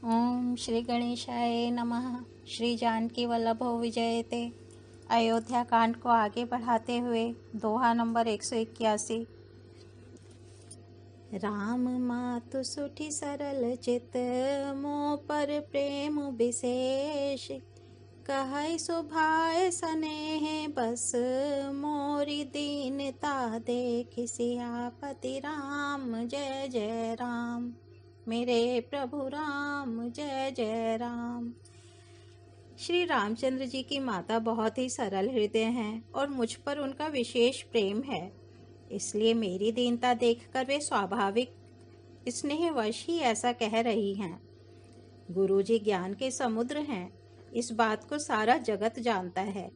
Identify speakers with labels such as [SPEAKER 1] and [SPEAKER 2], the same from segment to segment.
[SPEAKER 1] ओम श्री गणेशाय नमः। श्री जानकी वल्लभो विजयते। अयोध्या कांड को आगे बढ़ाते हुए दोहा नंबर 181। राम मातु सुठी सरल चित, मोह पर प्रेम विशेष। कहै सुभाय स्नेह बस, मोरी दीनता देख। सियापति राम जय जय राम। मेरे प्रभु राम जय जय राम। श्री रामचंद्र जी की माता बहुत ही सरल हृदय हैं और मुझ पर उनका विशेष प्रेम है। इसलिए मेरी दीनता देखकर वे स्वाभाविक स्नेहवश ही ऐसा कह रही हैं। गुरुजी ज्ञान के समुद्र हैं, इस बात को सारा जगत जानता है।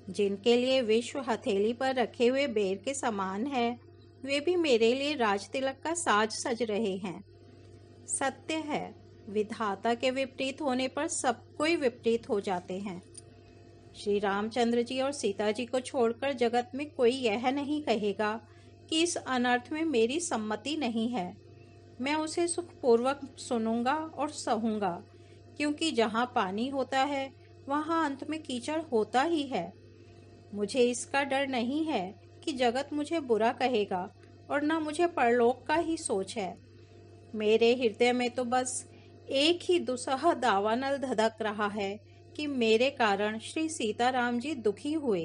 [SPEAKER 1] जिनके लिए विश्व हथेली पर रखे हुए बेर के समान है, वे भी मेरे लिए राज तिलक का साज सज रहे हैं। सत्य है, विधाता के विपरीत होने पर सब कोई विपरीत हो जाते हैं। श्री रामचंद्र जी और सीता जी को छोड़कर जगत में कोई यह नहीं कहेगा कि इस अनर्थ में मेरी सम्मति नहीं है। मैं उसे सुखपूर्वक सुनूंगा और सहूंगा, क्योंकि जहाँ पानी होता है वहाँ अंत में कीचड़ होता ही है। मुझे इसका डर नहीं है कि जगत मुझे बुरा कहेगा, और न मुझे परलोक का ही सोच है। मेरे हृदय में तो बस एक ही दुसह दावानल धधक रहा है कि मेरे कारण श्री सीताराम जी दुखी हुए।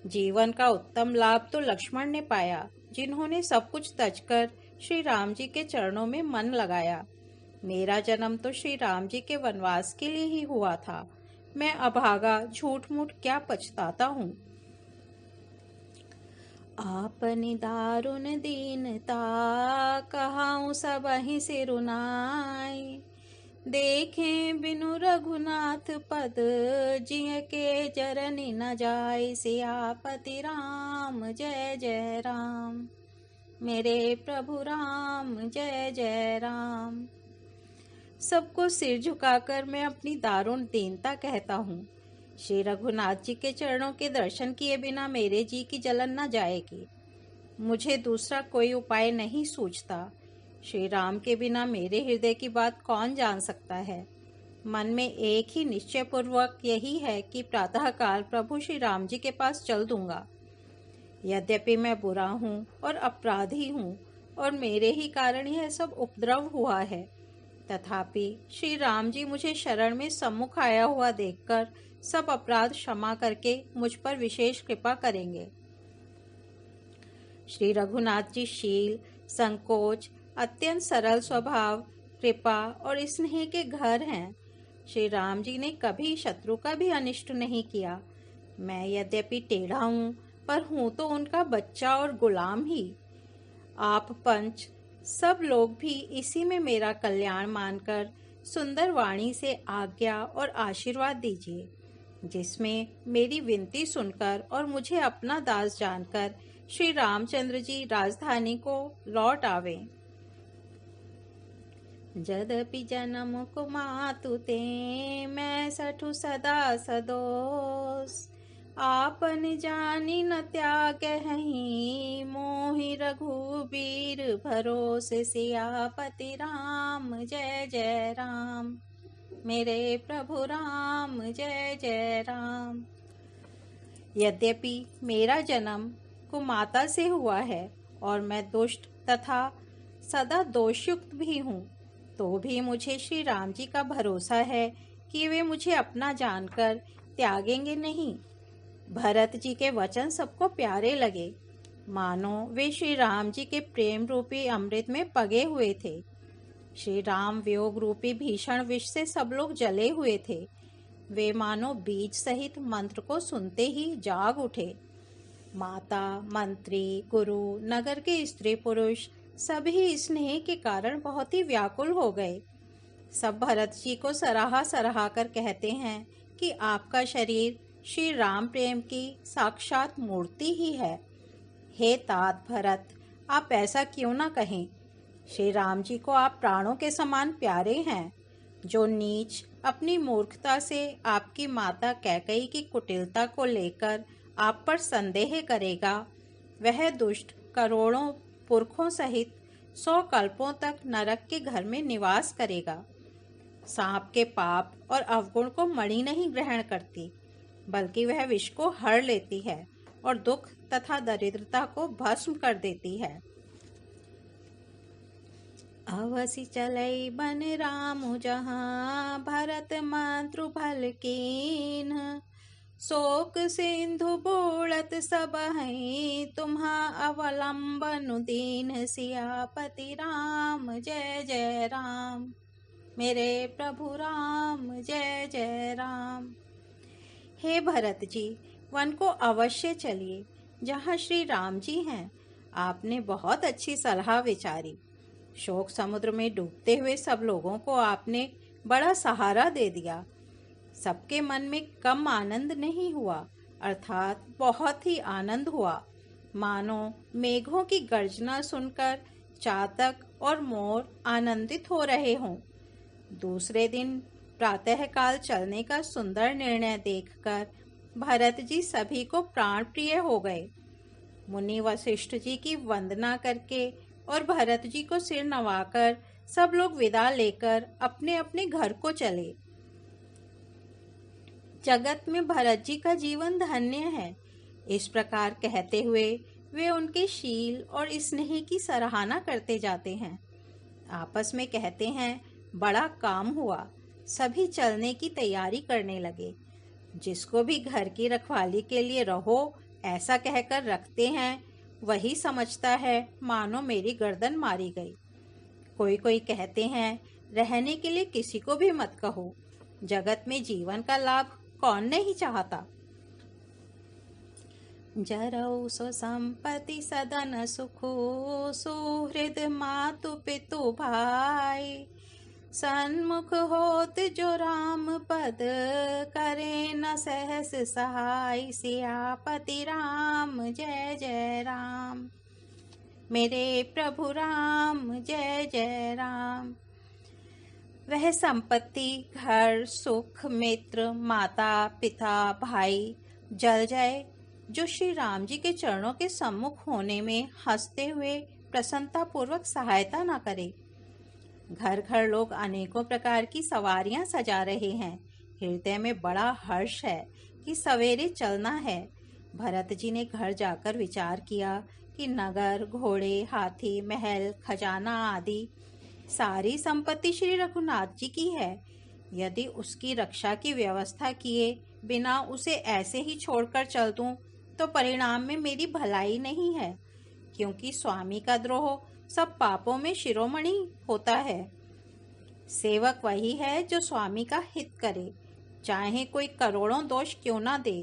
[SPEAKER 1] जीवन का उत्तम लाभ तो लक्ष्मण ने पाया, जिन्होंने सब कुछ तजकर श्री राम जी के चरणों में मन लगाया। मेरा जन्म तो श्री राम जी के वनवास के लिए ही हुआ था। मैं अभागा झूठ मूठ क्या पछताता हूँ। आपनी दारुण दीनता, कहाऊँ सबहि सिरुनाई। देखें बिनु रघुनाथ पद, जिय के चरनि न जाय। सियापति राम जय जय राम। मेरे प्रभु राम जय जय राम। सबको सिर झुकाकर मैं अपनी दारुण दीनता कहता हूँ। श्री रघुनाथ जी के चरणों के दर्शन किए बिना मेरे जी की जलन न जाएगी। मुझे दूसरा कोई उपाय नहीं सूझता। श्री राम के बिना मेरे हृदय की बात कौन जान सकता है। मन में एक ही निश्चय पूर्वक यही है कि प्रातःकाल प्रभु श्री राम जी के पास चल दूंगा। यद्यपि मैं बुरा हूँ और अपराधी हूँ और मेरे ही कारण यह सब उपद्रव हुआ है, तथापि श्री राम जी मुझे शरण में सम्मुख आया हुआ देखकर सब अपराध क्षमा करके मुझ पर विशेष कृपा करेंगे। श्री रघुनाथ जी शील, संकोच, अत्यंत सरल स्वभाव, कृपा और स्नेह के घर हैं। श्री राम जी ने कभी शत्रु का भी अनिष्ट नहीं किया। मैं यद्यपि टेढ़ा हूँ, पर हूँ तो उनका बच्चा और गुलाम ही। आप पंच सब लोग भी इसी में मेरा कल्याण मानकर सुंदर वाणी से आज्ञा और आशीर्वाद दीजिए, जिसमें मेरी विनती सुनकर और मुझे अपना दास जानकर श्री रामचंद्र जी राजधानी को लौट आवे। जदपि जन्म को मातु ते, मैं सठु सदा सदोष। आपन जानी न त्यागहि, मोहि रघुबीर भरोसे। सियापति राम जय जय राम। मेरे प्रभु राम जय जय राम। यद्यपि मेरा जन्म कुमाता से हुआ है और मैं दुष्ट तथा सदा दोषयुक्त भी हूँ, तो भी मुझे श्री राम जी का भरोसा है कि वे मुझे अपना जानकर त्यागेंगे नहीं। भरत जी के वचन सबको प्यारे लगे, मानो वे श्री राम जी के प्रेम रूपी अमृत में पगे हुए थे। श्री राम वियोग रूपी भीषण विष से सब लोग जले हुए थे। वे मानो बीज सहित मंत्र को सुनते ही जाग उठे। माता, मंत्री, गुरु, नगर के स्त्री पुरुष सभी स्नेह के कारण बहुत ही व्याकुल हो गए। सब भरत जी को सराहा सराहा कर कहते हैं कि आपका शरीर श्री राम प्रेम की साक्षात मूर्ति ही है। हे तात भरत, आप ऐसा क्यों ना कहें। श्री राम जी को आप प्राणों के समान प्यारे हैं। जो नीच अपनी मूर्खता से आपकी माता कैकेयी की कुटिलता को लेकर आप पर संदेह करेगा, वह दुष्ट करोड़ों पुरखों सहित 100 कल्पों तक नरक के घर में निवास करेगा। सांप के पाप और अवगुण को मणि नहीं ग्रहण करती, बल्कि वह विष को हर लेती है और दुख तथा दरिद्रता को भस्म कर देती है। अवसि चलै बन रामु जहाँ, भरत मातृ भल कीन। शोक सिंधु बोलत सबहि, तुम्हा अवलंबन दीन। सियापति राम जय जय राम, मेरे प्रभु राम जय जय राम। हे भरत जी, वन को अवश्य चलिए जहाँ श्री राम जी हैं। आपने बहुत अच्छी सलाह विचारी। शोक समुद्र में डूबते हुए सब लोगों को आपने बड़ा सहारा दे दिया। सबके मन में कम आनंद नहीं हुआ, अर्थात बहुत ही आनंद हुआ। मानो मेघों की गर्जना सुनकर चातक और मोर आनंदित हो रहे हों। दूसरे दिन प्रातःकाल चलने का सुंदर निर्णय देखकर भरत जी सभी को प्राण प्रिय हो गए। मुनि वशिष्ठ जी की वंदना करके और भरत जी को सिर नवाकर सब लोग विदा लेकर अपने अपने घर को चले। जगत में भरत जी का जीवन धन्य है, इस प्रकार कहते हुए वे उनके शील और स्नेह की सराहना करते जाते हैं। आपस में कहते हैं, बड़ा काम हुआ। सभी चलने की तैयारी करने लगे। जिसको भी घर की रखवाली के लिए रहो ऐसा कहकर रखते हैं, वही समझता है मानो मेरी गर्दन मारी गई। कोई कोई कहते हैं, रहने के लिए किसी को भी मत कहो। जगत में जीवन का लाभ कौन नहीं चाहता। जरौ सो संपत्ति सदन सुखो, सुहृद मातु पितु भाई। सन्मुख होत जो राम पद, करे न सहस सहाय। सियापति राम जय जय राम, मेरे प्रभु राम जय जय राम। वह संपत्ति, घर, सुख, मित्र, माता, पिता, भाई जल जाए जो श्री राम जी के चरणों के सम्मुख होने में हंसते हुए प्रसन्नता पूर्वक सहायता न करे। घर घर लोग अनेकों प्रकार की सवारियां सजा रहे हैं। हृदय में बड़ा हर्ष है कि सवेरे चलना है। भरत जी ने घर जाकर विचार किया कि नगर, घोड़े, हाथी, महल, खजाना आदि सारी संपत्ति श्री रघुनाथ जी की है। यदि उसकी रक्षा की व्यवस्था किए बिना उसे ऐसे ही छोड़कर चल दूं, तो परिणाम में मेरी भलाई नहीं है, क्योंकि स्वामी का द्रोह सब पापों में शिरोमणि होता है। सेवक वही है जो स्वामी का हित करे, चाहे कोई करोड़ों दोष क्यों ना दे।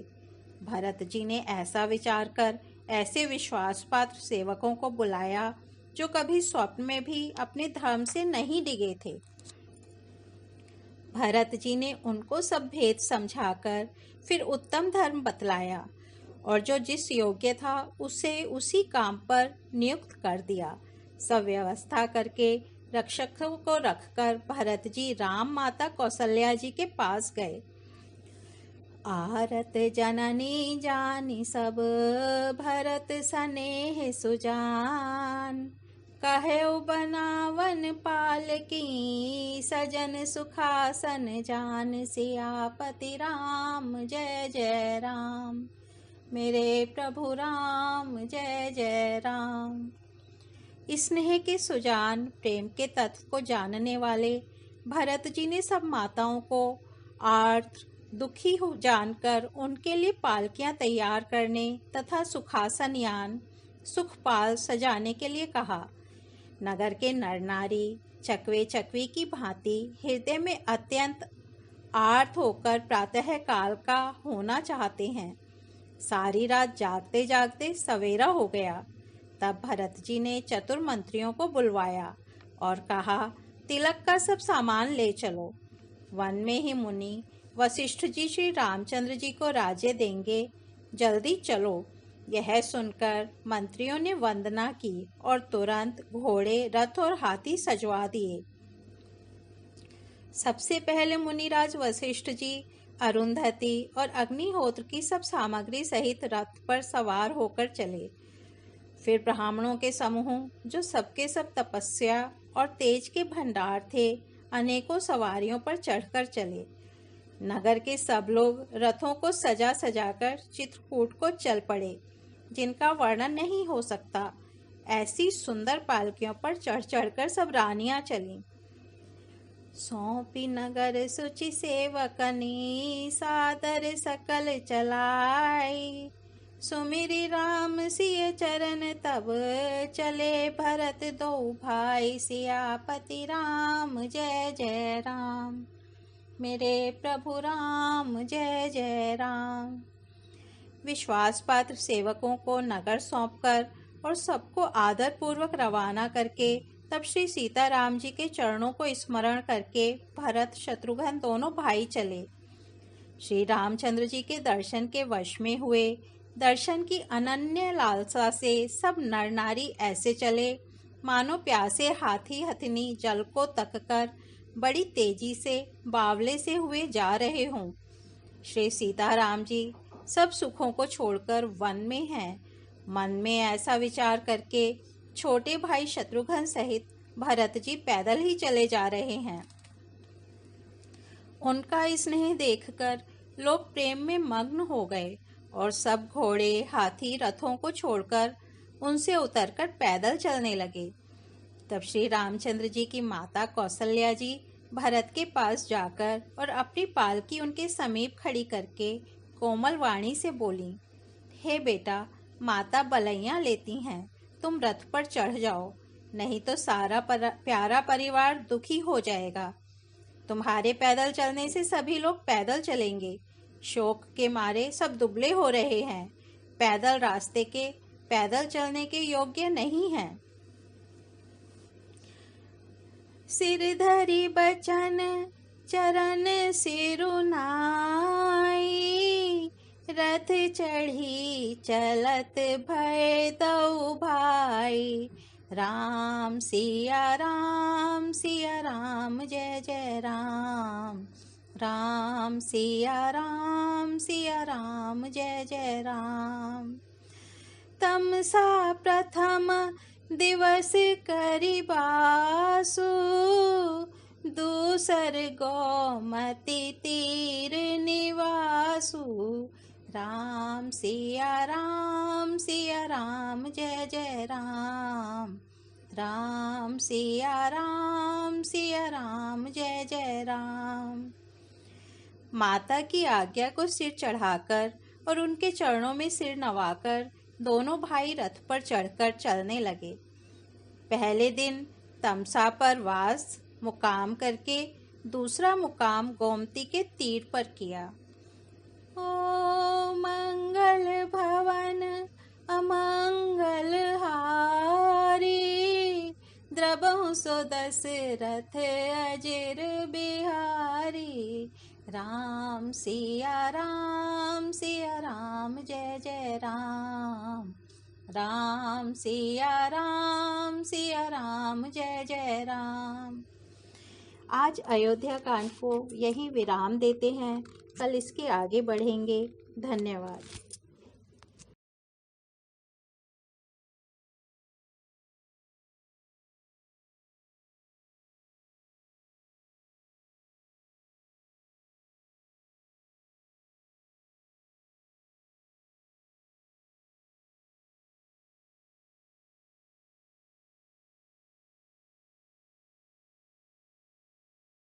[SPEAKER 1] भरत जी ने ऐसा विचार कर ऐसे विश्वास पात्र सेवकों को बुलाया जो कभी स्वप्न में भी अपने धर्म से नहीं डिगे थे। भरत जी ने उनको सब भेद समझाकर फिर उत्तम धर्म बतलाया और जो जिस योग्य था उसे उसी काम पर नियुक्त कर दिया। सब व्यवस्था करके रक्षकों को रखकर भरत जी राम माता कौशल्या जी के पास गए। आरत जननी जानी सब, भरत स्नेह सुजान। कहेउ बनावन पाल की, सजन सुखासन जान। सियापति राम जय जय राम, मेरे प्रभु राम जय जय राम। स्नेह के सुजान, प्रेम के तत्व को जानने वाले भरत जी ने सब माताओं को आर्द्र दुखी हो जानकर उनके लिए पालकियां तैयार करने तथा सुखासन यान सुखपाल सजाने के लिए कहा। नगर के नर नारी चकवे चकवी की भांति हृदय में अत्यंत आर्त होकर प्रातः काल का होना चाहते हैं। सारी रात जागते जागते सवेरा हो गया। तब भरत जी ने चतुर मंत्रियों को बुलवाया और कहा, तिलक का सब सामान ले चलो। वन में ही मुनि वशिष्ठ जी श्री रामचंद्र जी को राज्य देंगे, जल्दी चलो। यह सुनकर मंत्रियों ने वंदना की और तुरंत घोड़े, रथ और हाथी सजवा दिए। सबसे पहले मुनिराज वशिष्ठ जी अरुंधति और अग्निहोत्र की सब सामग्री सहित रथ पर सवार होकर चले। फिर ब्राह्मणों के समूह जो सबके सब तपस्या और तेज के भंडार थे, अनेकों सवारियों पर चढ़कर चले। नगर के सब लोग रथों को सजा सजाकर चित्रकूट को चल पड़े, जिनका वर्णन नहीं हो सकता। ऐसी सुंदर पालकियों पर चढ़ चढ़कर सब रानियां चलीं। सौंपी नगर सुचि सेवकनी, सादर सकल चलाई। सुमिरि राम सिय चरण तब, चले भरत दो भाई। सियापति राम जय जय राम, मेरे प्रभु राम जय जय राम। विश्वास पात्र सेवकों को नगर सौंपकर और सबको आदर पूर्वक रवाना करके तब श्री सीताराम जी के चरणों को स्मरण करके भरत शत्रुघ्न दोनों भाई चले। श्री रामचंद्र जी के दर्शन के वश में हुए। दर्शन की अनन्य लालसा से सब नर नारी ऐसे चले मानो प्यासे हाथी हथिनी जल को तककर बड़ी तेजी से बावले से हुए जा रहे हों। श्री सीताराम जी सब सुखों को छोड़कर वन में हैं। मन में ऐसा विचार करके छोटे भाई शत्रुघ्न सहित भरत जी पैदल ही चले जा रहे हैं। उनका स्नेह देखकर लोग प्रेम में मग्न हो गए और सब घोड़े हाथी रथों को छोड़कर उनसे उतरकर पैदल चलने लगे। तब श्री रामचंद्र जी की माता कौसल्या जी भरत के पास जाकर और अपनी पालकी उनके समीप खड़ी करके कोमल वाणी से बोली, हे बेटा, माता बलैया लेती हैं, तुम रथ पर चढ़ जाओ, नहीं तो सारा प्यारा परिवार दुखी हो जाएगा। तुम्हारे पैदल चलने से सभी लोग पैदल चलेंगे। शोक के मारे सब दुबले हो रहे हैं। पैदल रास्ते के पैदल चलने के योग्य नहीं हैं। सिर धरी बचन चरण सिरुनाई, रथ चढ़ी चलत भय दऊ भाई। राम सिया राम जय जय राम, राम सिया राम जय जय राम। तमसा प्रथम दिवस करि बासु, दूसर गोमति तीर निवासु। राम सिया राम जय जय राम, राम सिया राम जय जय राम। माता की आज्ञा को सिर चढ़ाकर और उनके चरणों में सिर नवाकर दोनों भाई रथ पर चढ़कर चलने लगे। पहले दिन तमसा पर वास मुकाम करके दूसरा मुकाम गोमती के तीर पर किया। ओ मंगल भवन अमंगल हारी, द्रबहु सो दशरथ अजिर बिहारी। राम सिया राम जय जय राम, राम सिया राम जय जय राम। आज अयोध्या कांड को यहीं विराम देते हैं, कल इसके आगे बढ़ेंगे। धन्यवाद।